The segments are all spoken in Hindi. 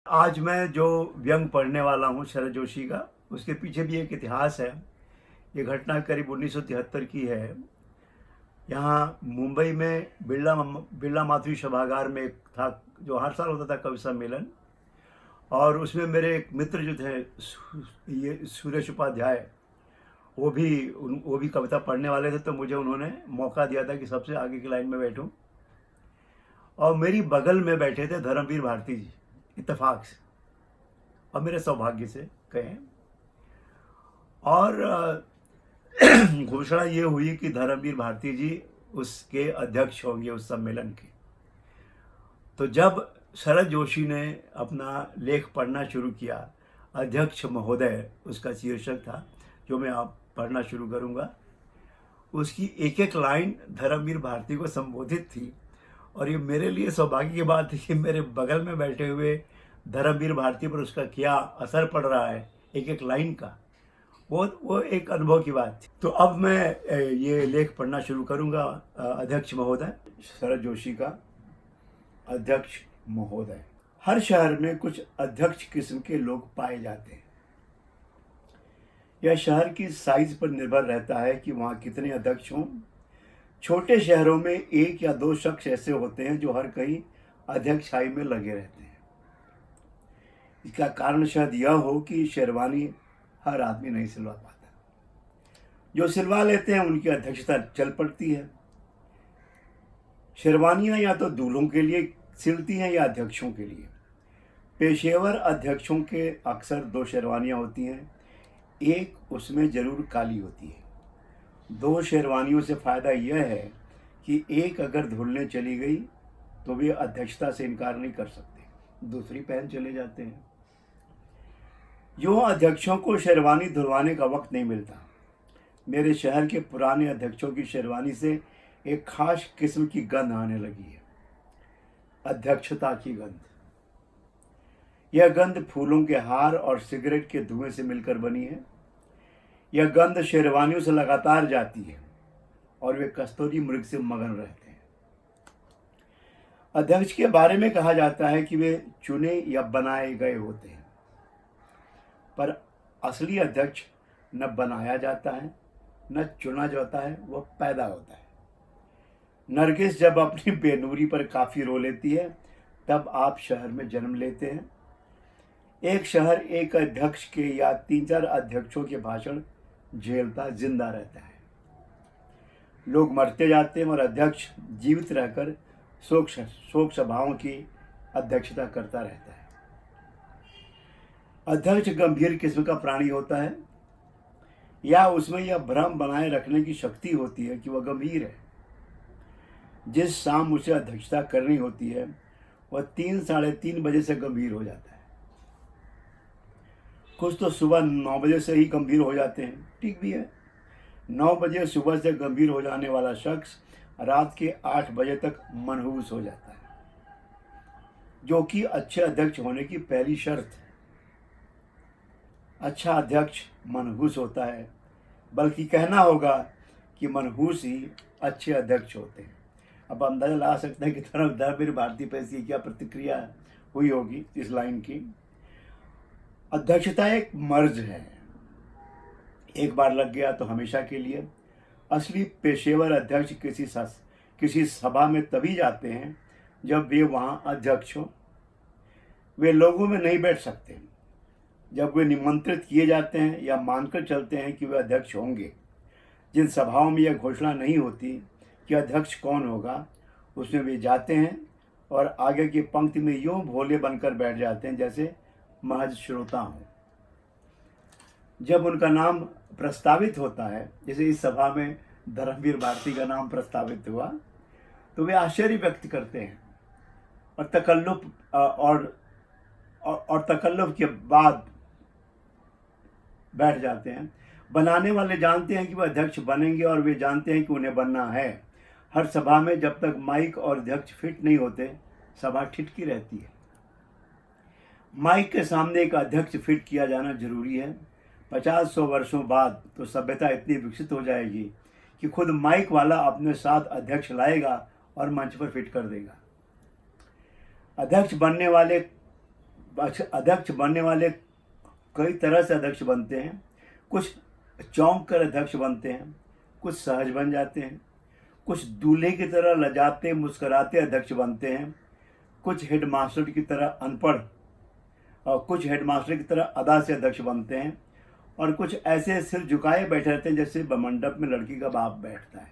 आज मैं जो व्यंग पढ़ने वाला हूँ शरद जोशी का, उसके पीछे भी एक इतिहास है। ये घटना करीब 1973 की है। यहाँ मुंबई में बिरला माधुरी सभागार में एक था, जो हर साल होता था कवि सम्मेलन। और उसमें मेरे एक मित्र जो थे ये सुरेश उपाध्याय, वो भी कविता पढ़ने वाले थे। तो मुझे उन्होंने मौका दिया था कि सबसे आगे की लाइन में बैठूं। और मेरी बगल में बैठे थे धर्मवीर भारती जी, इत्तेफाक से, और मेरे सौभाग्य से कहें। और घोषणा ये हुई कि धर्मवीर भारती जी उसके अध्यक्ष होंगे उस सम्मेलन के। तो जब शरद जोशी ने अपना लेख पढ़ना शुरू किया, अध्यक्ष महोदय उसका शीर्षक था, जो मैं आप पढ़ना शुरू करूंगा, उसकी एक एक लाइन धर्मवीर भारती को संबोधित थी। और ये मेरे लिए सौभाग्य की बात है कि मेरे बगल में बैठे हुए धर्मवीर भारती पर उसका क्या असर पड़ रहा है एक एक लाइन का, वो एक अनुभव की बात थी। तो अब मैं ये लेख पढ़ना शुरू करूंगा। अध्यक्ष महोदय, शरद जोशी का। अध्यक्ष महोदय, हर शहर में कुछ अध्यक्ष किस्म के लोग पाए जाते हैं। यह शहर की साइज पर निर्भर रहता है कि वहाँ कितने अध्यक्ष हों। छोटे शहरों में एक या दो शख्स ऐसे होते हैं जो हर कहीं अध्यक्षाई में लगे रहते हैं। इसका कारण शायद यह हो कि शेरवानी हर आदमी नहीं सिलवा पाता। जो सिलवा लेते हैं उनकी अध्यक्षता चल पड़ती है। शेरवानियां या तो दूल्हों के लिए सिलती हैं या अध्यक्षों के लिए। पेशेवर अध्यक्षों के अक्सर दो शेरवानियां होती हैं, एक उसमें जरूर काली होती है। दो शेरवानियों से फ़ायदा यह है कि एक अगर धुलने चली गई तो वे अध्यक्षता से इनकार नहीं कर सकते, दूसरी पहन चले जाते हैं। यूँ अध्यक्षों को शेरवानी धुलवाने का वक्त नहीं मिलता। मेरे शहर के पुराने अध्यक्षों की शेरवानी से एक खास किस्म की गंध आने लगी है, अध्यक्षता की गंध। यह गंध फूलों के हार और सिगरेट के धुएं से मिलकर बनी है। यह गंध शेरवानियों से लगातार जाती है और वे कस्तूरी मृग से मगन रहते हैं। अध्यक्ष के बारे में कहा जाता है कि वे चुने या बनाए गए होते हैं, पर असली अध्यक्ष न बनाया जाता है न चुना जाता है, वह पैदा होता है। नरगिस जब अपनी बेनूरी पर काफ़ी रो लेती है, तब आप शहर में जन्म लेते हैं। एक शहर एक अध्यक्ष के या 3-4 अध्यक्षों के भाषण झेलता जिंदा रहता है। लोग मरते जाते हैं और अध्यक्ष जीवित रहकर शोक सभाओं की अध्यक्षता करता रहता है। अध्यक्ष गंभीर किस्म का प्राणी होता है, या उसमें यह भ्रम बनाए रखने की शक्ति होती है कि वह गंभीर है। जिस शाम उसे अध्यक्षता करनी होती है, वह 3-3:30 बजे से गंभीर हो जाता है। कुछ तो सुबह 9 बजे से ही गंभीर हो जाते हैं, ठीक भी है। 9 बजे सुबह से गंभीर हो जाने वाला शख्स रात के 8 बजे तक मनहूस हो जाता है, जो कि अच्छे अध्यक्ष होने की पहली शर्त है। अच्छा अध्यक्ष मनहूस होता है, बल्कि कहना होगा कि मनहूस ही अच्छे अध्यक्ष होते हैं। अब अंदाजा लगा सकते हैं कि धर्मवीर भारती पर इसकी क्या प्रतिक्रिया हुई होगी इस लाइन की। अध्यक्षता एक मर्ज है, एक बार लग गया तो हमेशा के लिए। असली पेशेवर अध्यक्ष किसी सभा में तभी जाते हैं जब वे वहाँ अध्यक्ष हों। वे लोगों में नहीं बैठ सकते। जब वे निमंत्रित किए जाते हैं या मानकर चलते हैं कि वे अध्यक्ष होंगे। जिन सभाओं में यह घोषणा नहीं होती कि अध्यक्ष कौन होगा, उसमें वे जाते हैं और आगे की पंक्ति में यूं भोले बनकर बैठ जाते हैं जैसे महज श्रोता हों। जब उनका नाम प्रस्तावित होता है, जैसे इस सभा में धर्मवीर भारती का नाम प्रस्तावित हुआ, तो वे आश्चर्य व्यक्त करते हैं और तकल्लुफ के बाद बैठ जाते हैं। बनाने वाले जानते हैं कि वह अध्यक्ष बनेंगे और वे जानते हैं कि उन्हें बनना है। हर सभा में जब तक माइक और अध्यक्ष फिट नहीं होते, सभा ठिठकी रहती है। माइक के सामने एक अध्यक्ष फिट किया जाना जरूरी है। 50-100 वर्षों बाद तो सभ्यता इतनी विकसित हो जाएगी कि खुद माइक वाला अपने साथ अध्यक्ष लाएगा और मंच पर फिट कर देगा। अध्यक्ष बनने वाले अध्यक्ष बनने वाले कई तरह से अध्यक्ष बनते हैं। कुछ चौंक कर अध्यक्ष बनते हैं, कुछ सहज बन जाते हैं, कुछ दूल्हे की तरह लजाते मुस्कराते अध्यक्ष बनते हैं, कुछ हेडमास्टर की तरह अनपढ़ और कुछ हेडमास्टर की तरह अदा से अध्यक्ष बनते हैं, और कुछ ऐसे सिर झुकाए बैठे रहते हैं जैसे मंडप में लड़की का बाप बैठता है।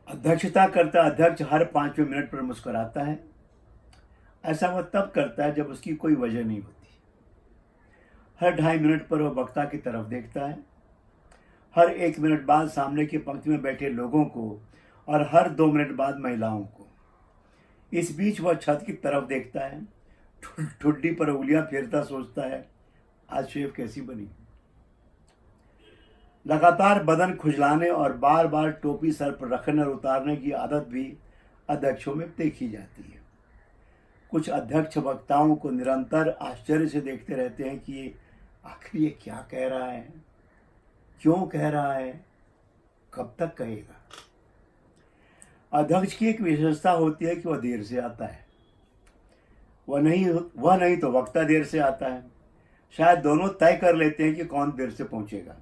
अध्यक्षता करता अध्यक्ष हर 5वें मिनट पर मुस्कुराता है। ऐसा वह तब करता है जब उसकी कोई वजह नहीं होती। हर 2.5 मिनट पर वह वक्ता की तरफ देखता है, हर 1 मिनट बाद सामने की पंक्ति में बैठे लोगों को, और हर 2 मिनट बाद महिलाओं को। इस बीच वह छत की तरफ देखता है, ठुड्डी पर उंगलियां फेरता सोचता है, आज शेफ कैसी बनी। लगातार बदन खुजलाने और बार बार टोपी सर पर रखने और उतारने की आदत भी अध्यक्षों में देखी जाती है। कुछ अध्यक्ष वक्ताओं को निरंतर आश्चर्य से देखते रहते हैं कि आखिर ये क्या कह रहा है, क्यों कह रहा है, कब तक कहेगा। अध्यक्ष की एक विशेषता होती है कि वह देर से आता है। वह नहीं तो वक्ता देर से आता है। शायद दोनों तय कर लेते हैं कि कौन देर से पहुंचेगा।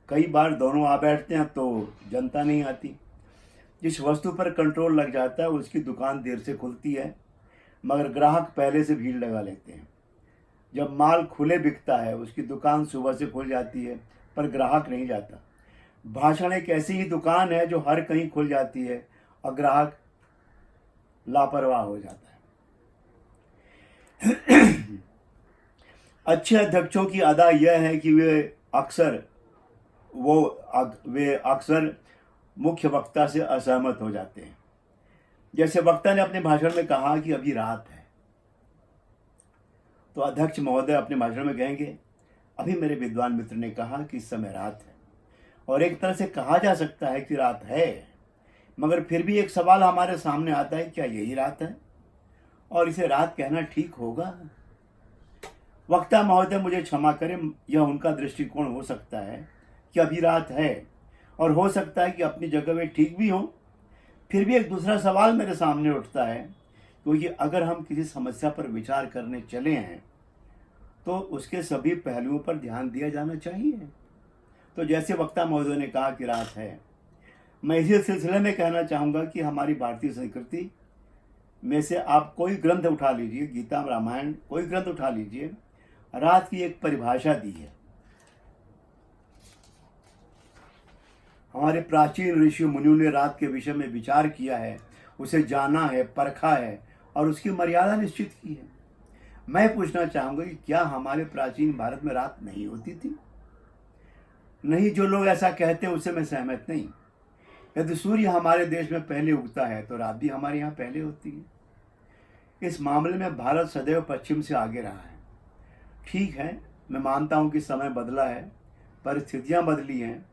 कई बार दोनों आ बैठते हैं तो जनता नहीं आती। जिस वस्तु पर कंट्रोल लग जाता है उसकी दुकान देर से खुलती है, मगर ग्राहक पहले से भीड़ लगा लेते हैं। जब माल खुले बिकता है उसकी दुकान सुबह से खुल जाती है, पर ग्राहक नहीं जाता। भाषण एक ऐसी ही दुकान है जो हर कहीं खुल जाती है और ग्राहक लापरवाह हो जाता है। अच्छे अध्यक्षों की अदा यह है कि वे अक्सर मुख्य वक्ता से असहमत हो जाते हैं। जैसे वक्ता ने अपने भाषण में कहा कि अभी रात है, तो अध्यक्ष महोदय अपने भाषण में कहेंगे, अभी मेरे विद्वान मित्र ने कहा कि इस समय रात है। और एक तरह से कहा जा सकता है कि रात है, मगर फिर भी एक सवाल हमारे सामने आता है, क्या यही रात है और इसे रात कहना ठीक होगा। वक्ता महोदय मुझे क्षमा करें, यह उनका दृष्टिकोण हो सकता है कि अभी रात है, और हो सकता है कि अपनी जगह वे ठीक भी हों। फिर भी एक दूसरा सवाल मेरे सामने उठता है, क्योंकि अगर हम किसी समस्या पर विचार करने चले हैं तो उसके सभी पहलुओं पर ध्यान दिया जाना चाहिए। तो जैसे वक्ता महोदय ने कहा कि रात है, मैं इसी सिलसिले में कहना चाहूँगा कि हमारी भारतीय संस्कृति में से आप कोई ग्रंथ उठा लीजिए, गीता रामायण कोई ग्रंथ उठा लीजिए, रात की एक परिभाषा दी है। हमारे प्राचीन ऋषि मुनियों ने रात के विषय में विचार किया है, उसे जाना है, परखा है और उसकी मर्यादा निश्चित की है। मैं पूछना चाहूँगा कि क्या हमारे प्राचीन भारत में रात नहीं होती थी? नहीं, जो लोग ऐसा कहते हैं उससे मैं सहमत नहीं। यदि सूर्य हमारे देश में पहले उगता है तो रात भी हमारे यहाँ पहले होती है। इस मामले में भारत सदैव पश्चिम से आगे रहा है। ठीक है, मैं मानता हूँ कि समय बदला है, परिस्थितियाँ बदली हैं,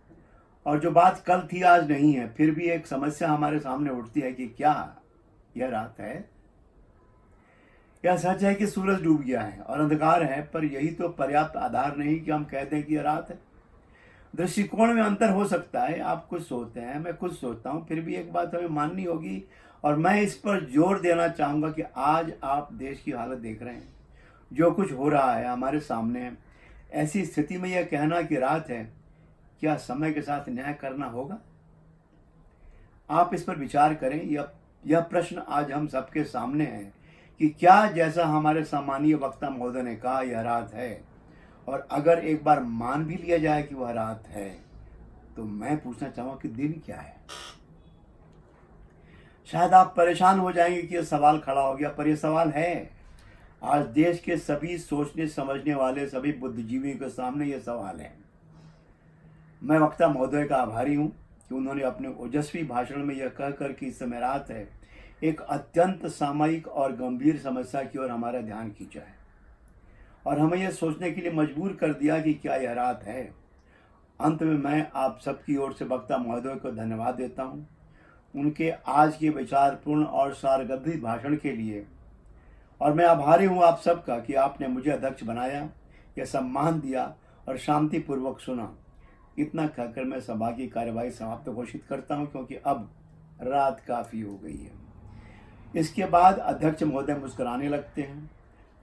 और जो बात कल थी आज नहीं है। फिर भी एक समस्या हमारे सामने उठती है कि क्या यह रात है? यह सच है कि सूरज डूब गया है और अंधकार है, पर यही तो पर्याप्त आधार नहीं कि हम कहते हैं कि यह रात है। दृष्टिकोण में अंतर हो सकता है, आप कुछ सोचते हैं, मैं कुछ सोचता हूँ, फिर भी एक बात हमें माननी होगी, और मैं इस पर जोर देना चाहूँगा कि आज आप देश की हालत देख रहे हैं, जो कुछ हो रहा है हमारे सामने है। ऐसी स्थिति में यह कहना कि रात है, क्या समय के साथ न्याय करना होगा? आप इस पर विचार करें। यह प्रश्न आज हम सबके सामने है कि क्या जैसा हमारे सम्मानीय वक्ता महोदय ने कहा यह रात है, और अगर एक बार मान भी लिया जाए कि वह रात है, तो मैं पूछना चाहूँगा कि दिन क्या है? शायद आप परेशान हो जाएंगे कि यह सवाल खड़ा हो गया, पर यह सवाल है। आज देश के सभी सोचने समझने वाले सभी बुद्धिजीवियों के सामने यह सवाल है। मैं वक्ता महोदय का आभारी हूँ कि उन्होंने अपने ओजस्वी भाषण में यह कहकर कि इस समय रात है, एक अत्यंत सामयिक और गंभीर समस्या की ओर हमारा ध्यान खींचा है और हमें यह सोचने के लिए मजबूर कर दिया कि क्या यह रात है। अंत में मैं आप सबकी ओर से वक्ता महोदय को धन्यवाद देता हूँ उनके आज के विचारपूर्ण और सारगर्भित भाषण के लिए, और मैं आभारी हूँ आप सबका कि आपने मुझे अध्यक्ष बनाया, यह सम्मान दिया और शांतिपूर्वक सुना। इतना कहकर मैं सभा की कार्यवाही समाप्त घोषित करता हूँ, क्योंकि अब रात काफ़ी हो गई है। इसके बाद अध्यक्ष महोदय मुस्कुराने लगते हैं।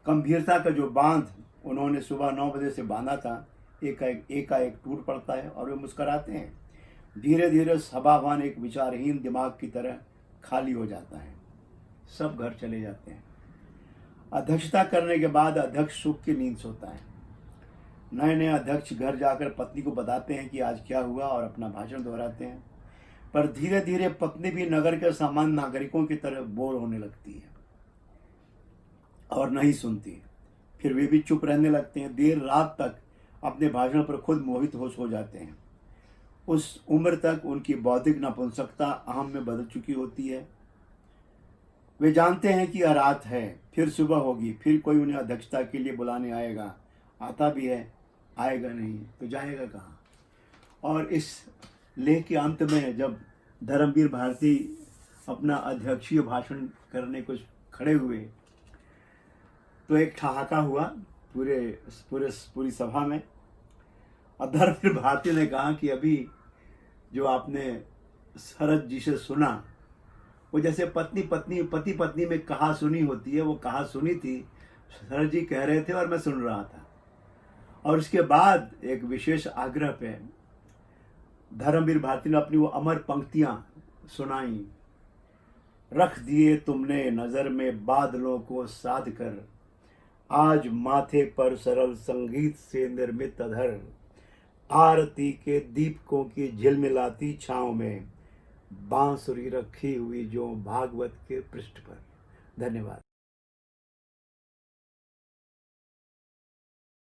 गंभीरता का जो बांध उन्होंने सुबह 9 बजे से बांधा था एकाएक टूट पड़ता है और वे मुस्कुराते हैं। धीरे धीरे सभावान एक विचारहीन दिमाग की तरह खाली हो जाता है। सब घर चले जाते हैं। अध्यक्षता करने के बाद अध्यक्ष सुख की नींद सोता है। नए नए अध्यक्ष घर जाकर पत्नी को बताते हैं कि आज क्या हुआ और अपना भाषण दोहराते हैं। पर धीरे धीरे पत्नी भी नगर के सामान्य नागरिकों की तरह बोर होने लगती है और नहीं सुनती। फिर वे भी चुप रहने लगते हैं। देर रात तक अपने भाषण पर खुद मोहित हो जाते हैं। उस उम्र तक उनकी बौद्धिक नपुंसकता अहम में बदल चुकी होती है। वे जानते हैं कि यह रात है, फिर सुबह होगी, फिर कोई उन्हें अध्यक्षता के लिए बुलाने आएगा। आता भी है, आएगा नहीं तो जाएगा कहाँ। और इस लेख के अंत में जब धर्मवीर भारती अपना अध्यक्षीय भाषण करने कुछ खड़े हुए तो एक ठहाका हुआ पूरी सभा में। और धर्मवीर भारती ने कहा कि अभी जो आपने शरद जी से सुना वो जैसे पति पत्नी में कहा सुनी होती है, वो कहा सुनी थी। शरद जी कह रहे थे और मैं सुन रहा था। और उसके बाद एक विशेष आग्रह पे धर्मवीर भारती ने अपनी वो अमर पंक्तियां सुनाई। रख दिए तुमने नजर में बादलों को साध कर, आज माथे पर सरल संगीत से निर्मित अधर, आरती के दीपकों की झिलमिलाती छांव में बांसुरी रखी हुई जो भागवत के पृष्ठ पर। धन्यवाद।